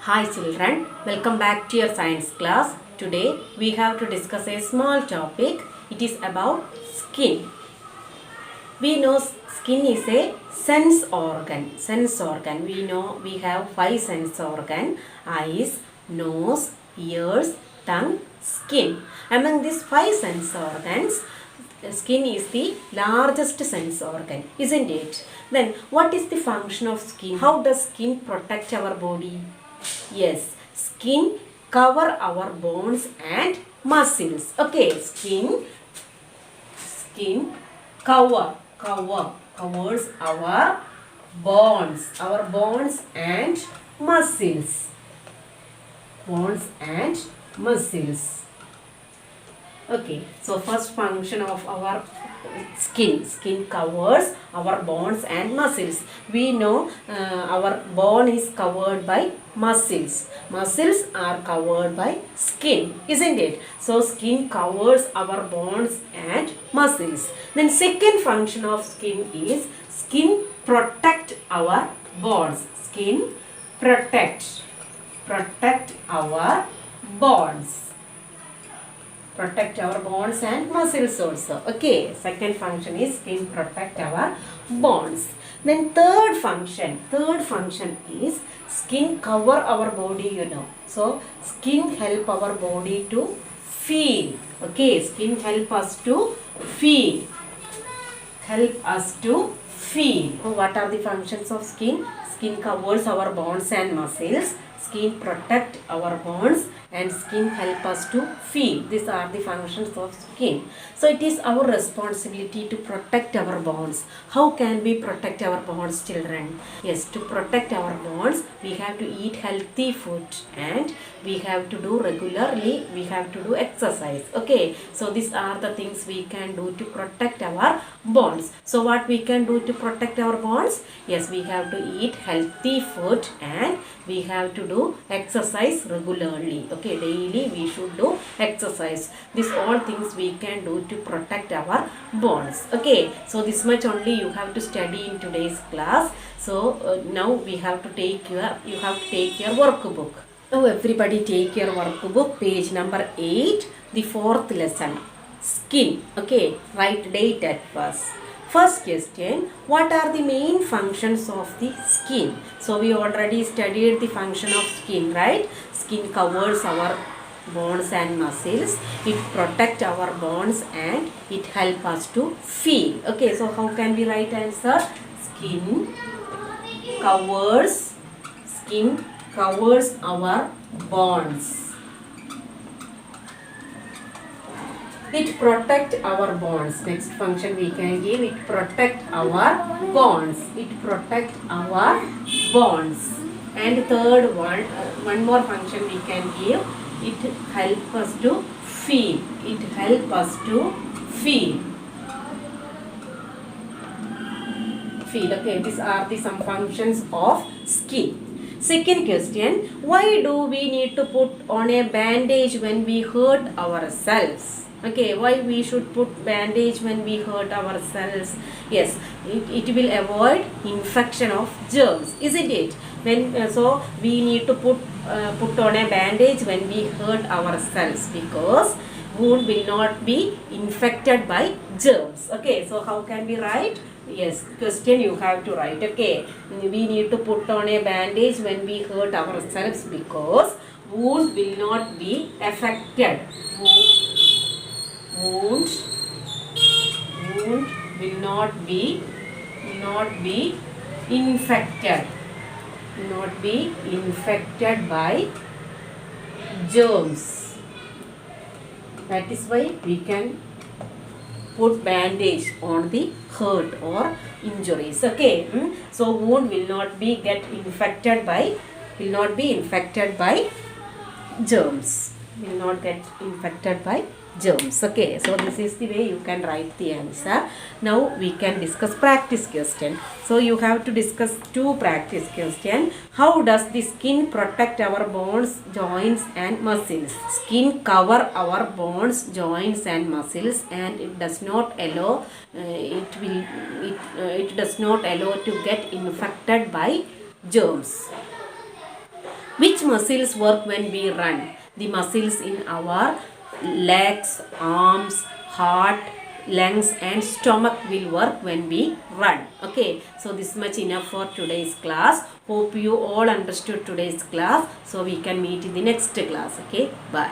Hi children, welcome back to your science class. Today we have to discuss a small topic. It is about skin. We know skin is a sense organ. Sense organ. We know we have 5 sense organ: eyes, nose, ears, tongue, skin. Among these 5 sense organs, skin is the largest sense organ, isn't it? Then what is the function of skin? How does skin protect our body? Yes, skin cover our bones and muscles. Okay, skin covers our bones and muscles. Bones and muscles. Okay, so first function of our skin covers our bones and muscles. We know our bone is covered by muscles are covered by skin, isn't it? So skin covers our bones and muscles. Then second function of skin is skin protect our bones. Skin protect our bones. Protect our bones and muscles also. Okay, second function is skin protect our bones. Then third function is skin cover our body, So skin help our body to feel. Okay, skin help us to feel. What are the functions of skin? Skin covers our bones and muscles. Skin protect our bones and skin help us to feel. These are the functions of skin. So it is our responsibility to protect our bones. How can we protect our bones, children? Yes, to protect our bones, we have to eat healthy food and we have to do regularly, we have to do exercise. Okay, so these are the things we can do to protect our bones. So what we can do to protect our bones? Yes, we have to eat healthy food and we have to do exercise regularly. Okay, daily we should do exercise. These all things we can do to protect our bones. Okay, so this much only you have to study in today's class. So now we have to take your workbook. Now everybody take your workbook, page number 8, the 4th lesson, skin. Okay, write date at first. First question, what are the main functions of the skin? So we already studied the function of skin, right? Skin covers our bones and muscles. It protects our bones and it helps us to feel. Okay, so how can we write answer? Skin covers our bones. It protect our bones. Next function we can give, it protect our bones. And third one more function we can give, it help us to feel. Okay, these are some functions of skin. Second question, why do we need to put on a bandage when we hurt ourselves? Okay, why we should put bandage when we hurt ourselves? Yes, it will avoid infection of germs, isn't it? So we need to put on a bandage when we hurt ourselves because wound will not be infected by germs. Okay, so how can we write? Yes, question you have to write. Okay, we need to put on a bandage when we hurt ourselves because wound will not be affected. Wound will not be infected. By germs. That is why we can put bandage on the hurt or injuries. Okay, so wound will not be infected by germs. Will not get infected by germs. Okay, so this is the way you can write the answer. Now we can discuss practice question. So you have to discuss 2 practice question. How does the skin protect our bones, joints and muscles? Skin cover our bones, joints and muscles and it does not allow to get infected by germs. Which muscles work when we run? The muscles in our legs, arms, heart, lungs and stomach will work when we run. Okay, so this much enough for today's class. Hope you all understood today's class. So we can meet in the next class. Okay, bye.